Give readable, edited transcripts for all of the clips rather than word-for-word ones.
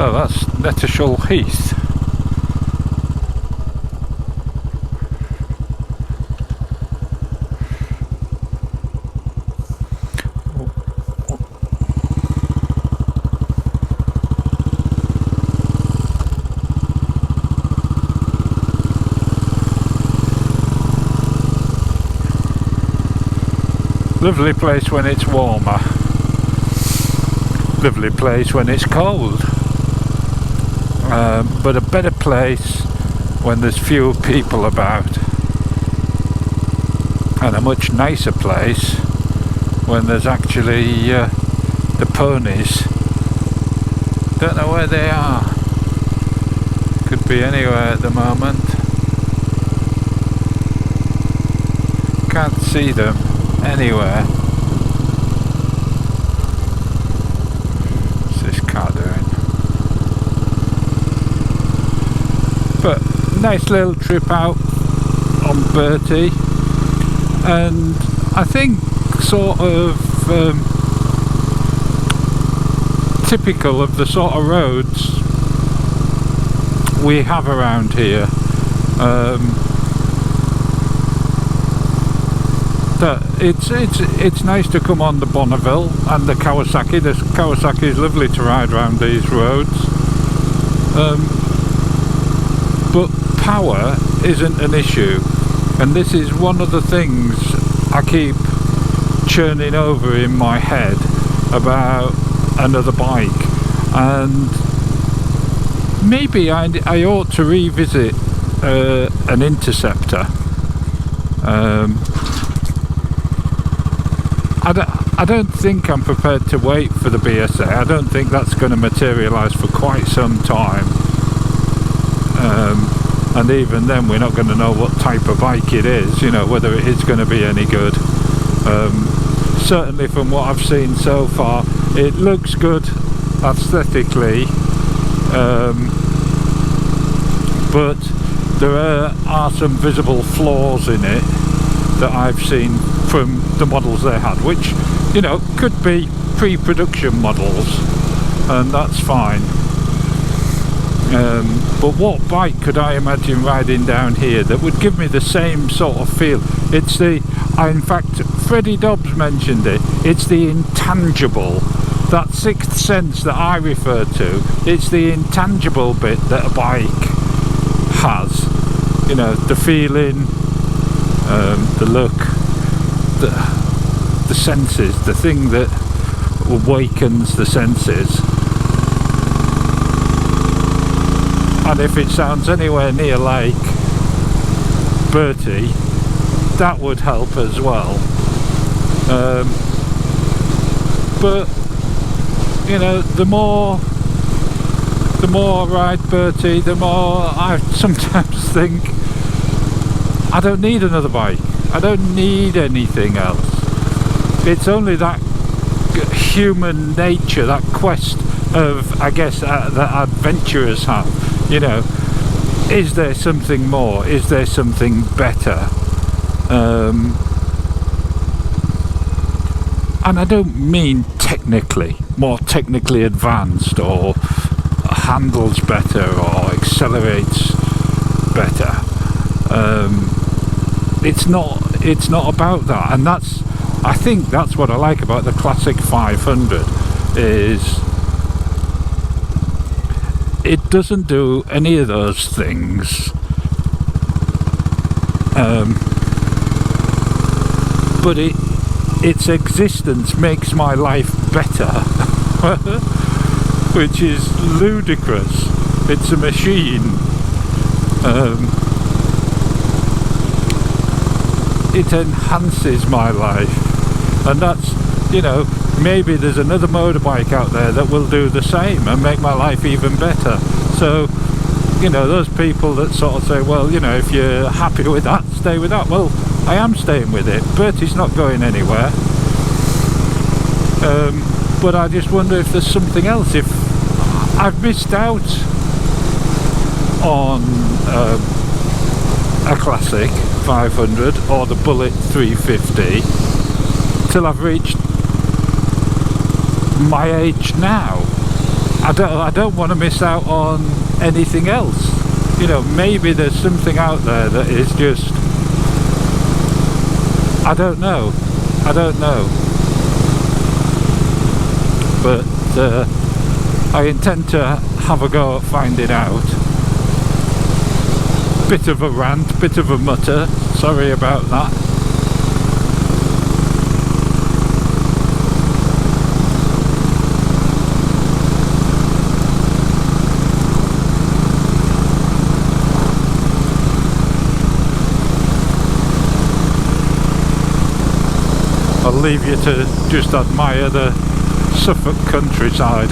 Oh, that's Knettishall Heath. Lovely place when it's warmer. Lovely place when it's cold. But a better place when there's fewer people about. And a much nicer place when there's actually the ponies. Don't know where they are. Could be anywhere at the moment. Can't see them anywhere. What's this car doing? But nice little trip out on Bertie, and I think sort of typical of the sort of roads we have around here. It's nice to come on the Bonneville and the Kawasaki. The Kawasaki is lovely to ride around these roads, but power isn't an issue, and this is one of the things I keep churning over in my head about another bike, and maybe I ought to revisit an Interceptor. I don't think I'm prepared to wait for the BSA. I don't think that's going to materialise for quite some time. And even then we're not going to know what type of bike it is, you know, whether it is going to be any good. Certainly from what I've seen so far, it looks good aesthetically, but there are some visible flaws in it that I've seen from the models they had, which, you know, could be pre-production models, and that's fine. But what bike could I imagine riding down here that would give me the same sort of feel? It's the, in fact, Freddie Dobbs mentioned it, it's the intangible, that sixth sense that I refer to. It's the intangible bit that a bike has, you know, the feeling, the look, the senses, the thing that awakens the senses. And if it sounds anywhere near like Bertie, that would help as well. But you know, the more I ride Bertie, the more I sometimes think I don't need another bike. I don't need anything else. It's only that human nature, that quest of, I guess, that adventurers have. You know, is there something more? Is there something better? And I don't mean technically, more technically advanced, or handles better, or accelerates better. It's not about that, and I think that's what I like about the Classic 500, is it doesn't do any of those things, but its existence makes my life better, which is ludicrous. It's a machine. It enhances my life, and that's, you know, maybe there's another motorbike out there that will do the same and make my life even better. So, you know, those people that sort of say, well, you know, if you're happy with that, stay with that. Well, I am staying with it. Bertie's not going anywhere. But I just wonder if there's something else. If I've missed out on a Classic 500 or the Bullet 350 till I've reached my age now. I don't want to miss out on anything else. You know, maybe there's something out there that is just, I don't know, but I intend to have a go at finding out. Bit of a rant, bit of a mutter, sorry about that. I'll leave you to just admire the Suffolk countryside.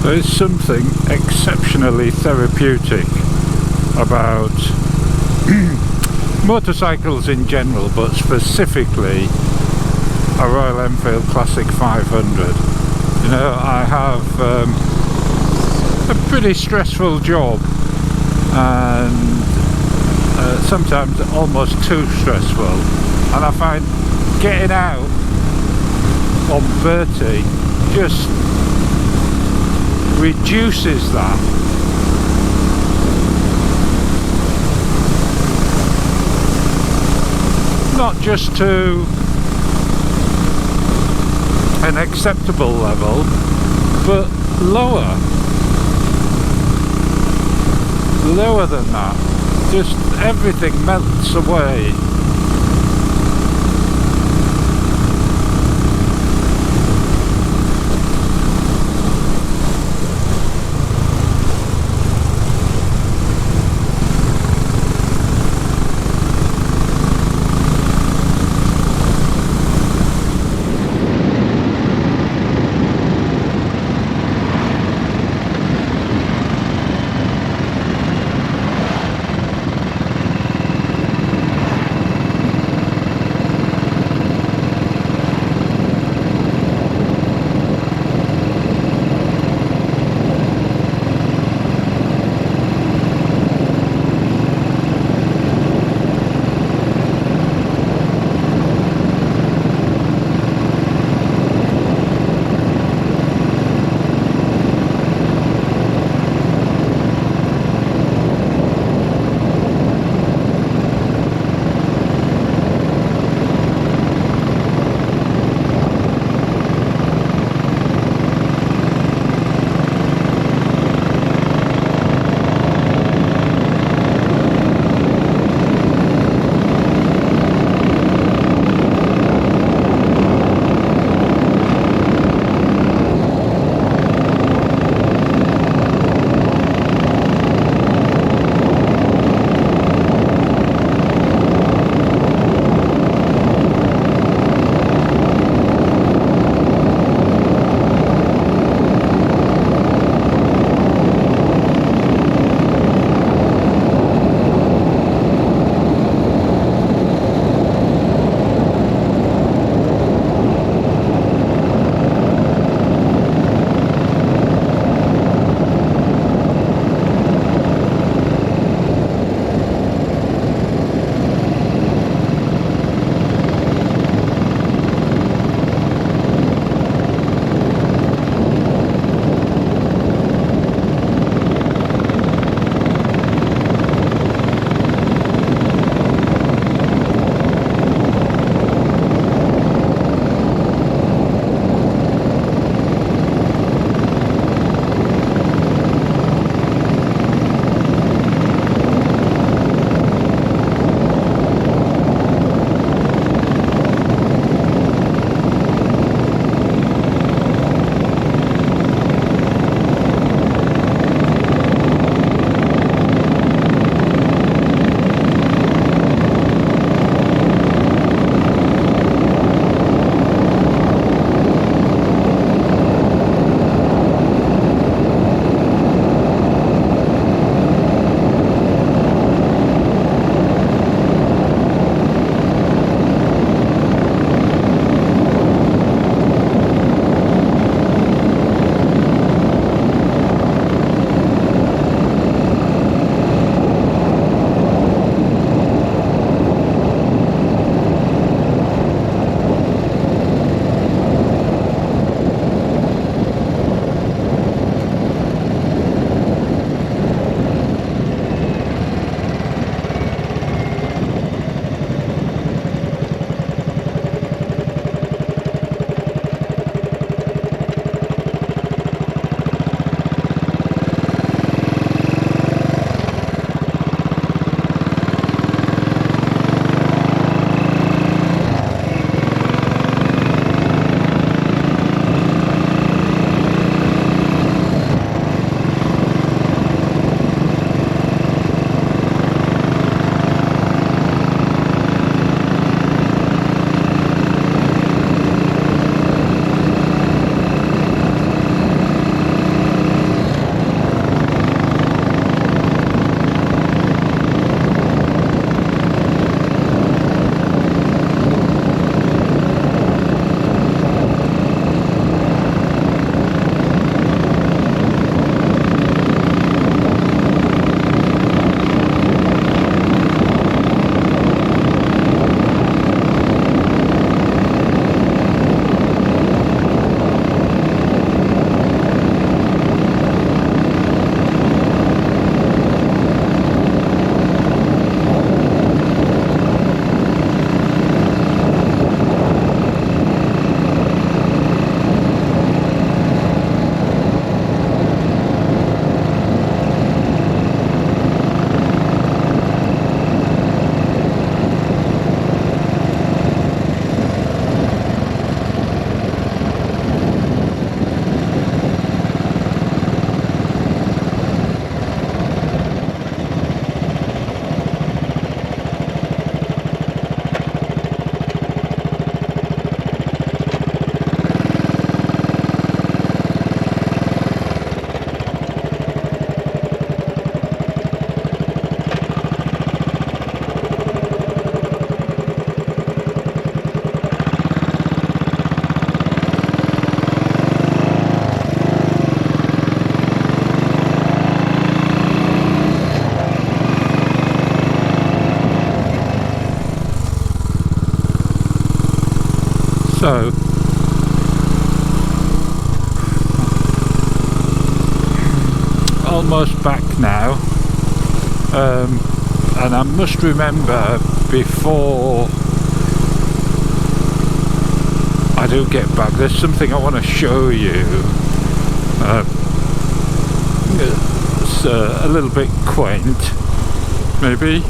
There is something exceptionally therapeutic about motorcycles in general, but specifically a Royal Enfield Classic 500. You know, I have a pretty stressful job, and sometimes almost too stressful, and I find getting out on Bertie just reduces that. Not just to an acceptable level, but lower than that. Just everything melts away. So almost back now, and I must remember before I do get back, there's something I want to show you. It's a little bit quaint, maybe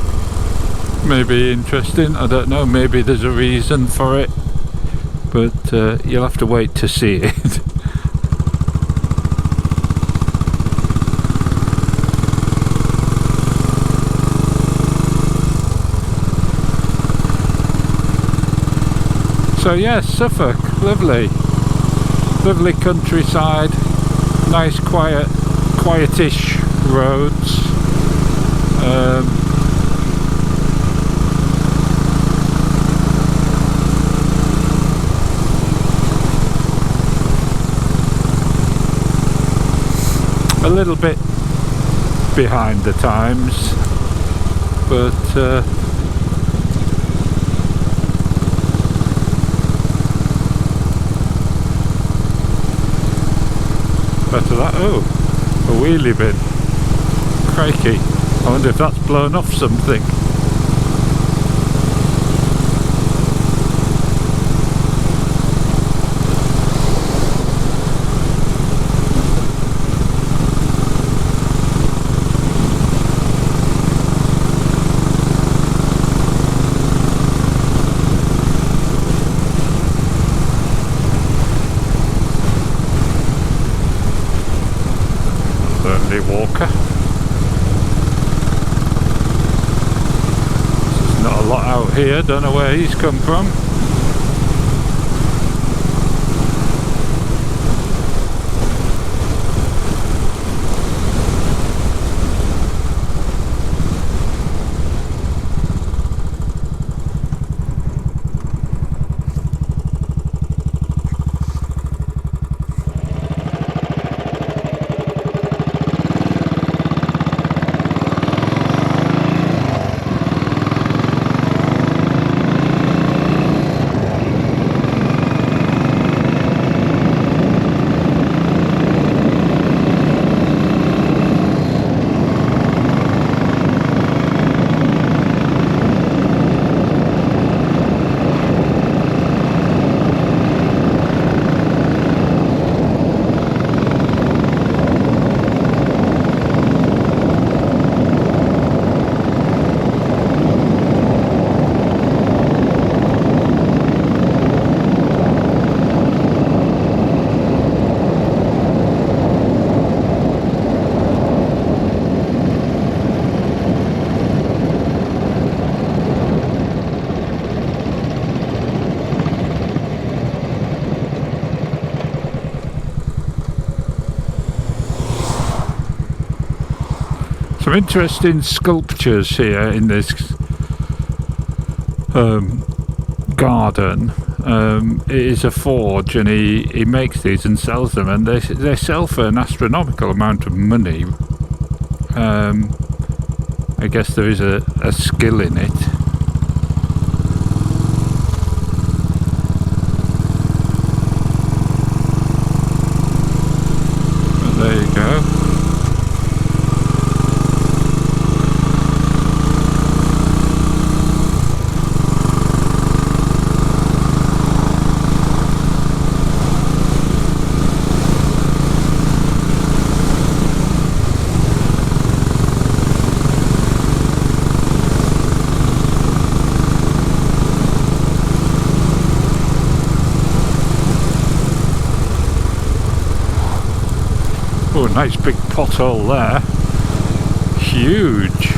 interesting, I don't know, maybe there's a reason for it, but you'll have to wait to see it. So yes, Suffolk, lovely countryside, nice quietish roads. A little bit behind the times, but better that. Oh, a wheelie bin. Crikey. I wonder if that's blown off something. Walker. There's not a lot out here, don't know where he's come from. Some interesting sculptures here in this garden. It is a forge, and he makes these and sells them, and they sell for an astronomical amount of money. I guess there is a skill in it. But there you go. Oh, nice big pothole there. Huge.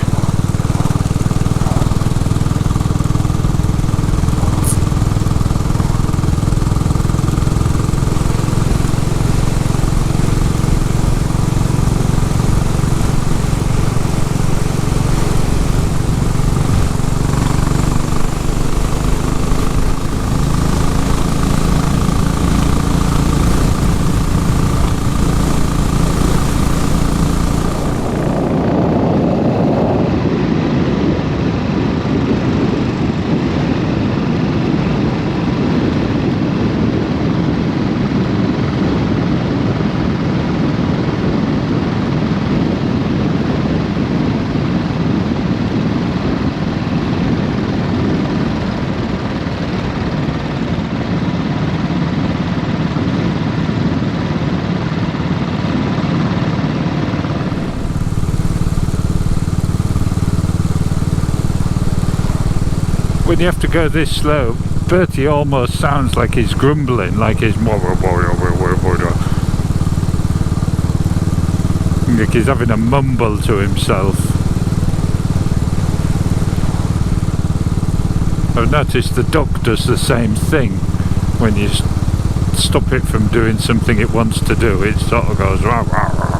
when you have to go this slow, Bertie almost sounds like he's grumbling, like he's like he's having a mumble to himself. I've noticed the duck does the same thing. When you stop it from doing something it wants to do, it sort of goes rah, rah, rah.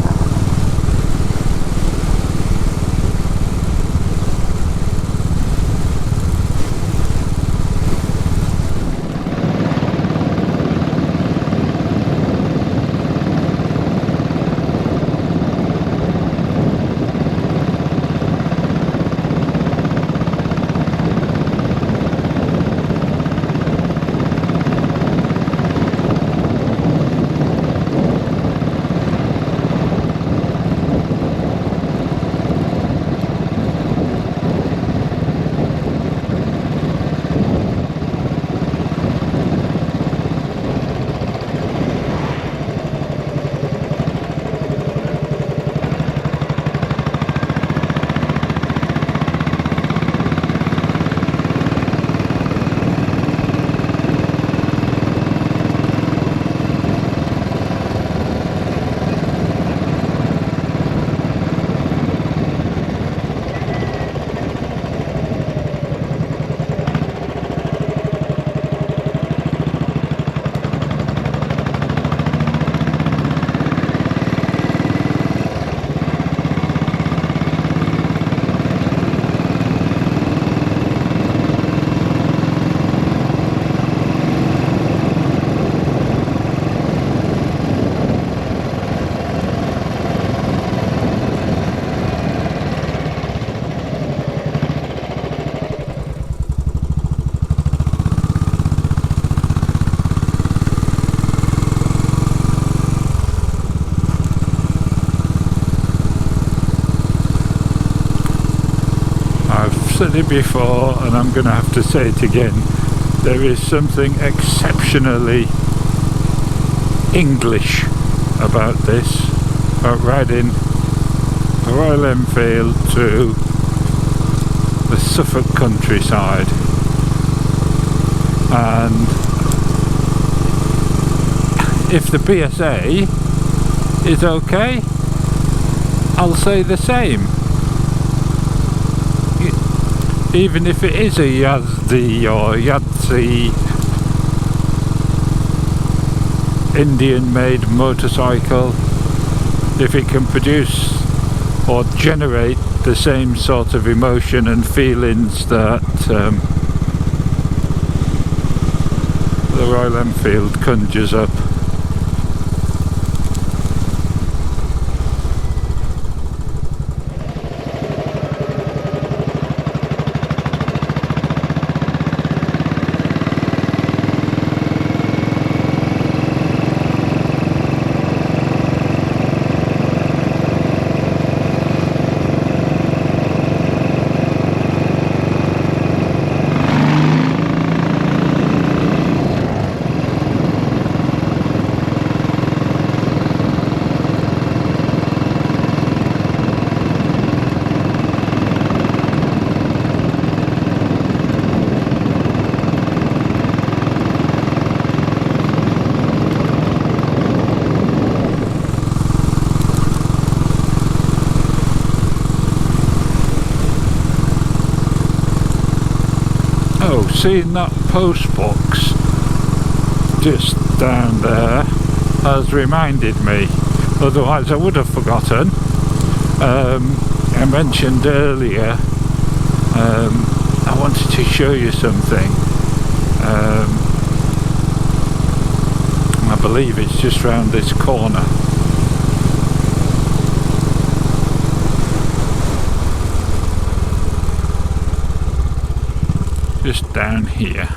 Said it before and I'm going to have to say it again, there is something exceptionally English about this, about riding a Royal Enfield through the Suffolk countryside. And if the BSA is okay, I'll say the same. Even if it is a Yezdi or Yezdi Indian-made motorcycle, if it can produce or generate the same sort of emotion and feelings that the Royal Enfield conjures up. Seeing that post box just down there has reminded me, otherwise I would have forgotten. I mentioned earlier I wanted to show you something. I believe it's just round this corner. Just down here.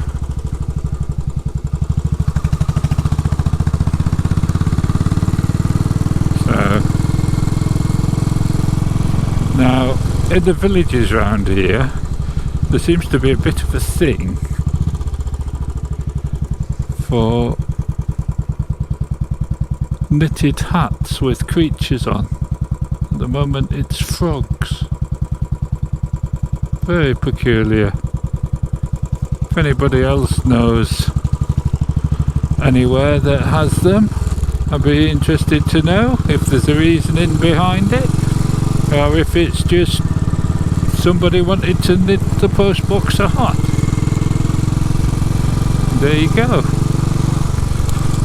So now in the villages around here there seems to be a bit of a thing for knitted hats with creatures on. At the moment it's frogs. Very peculiar. If anybody else knows anywhere that has them, I'd be interested to know if there's a reasoning behind it, or if it's just somebody wanted to knit the postbox hot. There you go.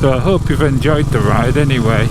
So I hope you've enjoyed the ride anyway.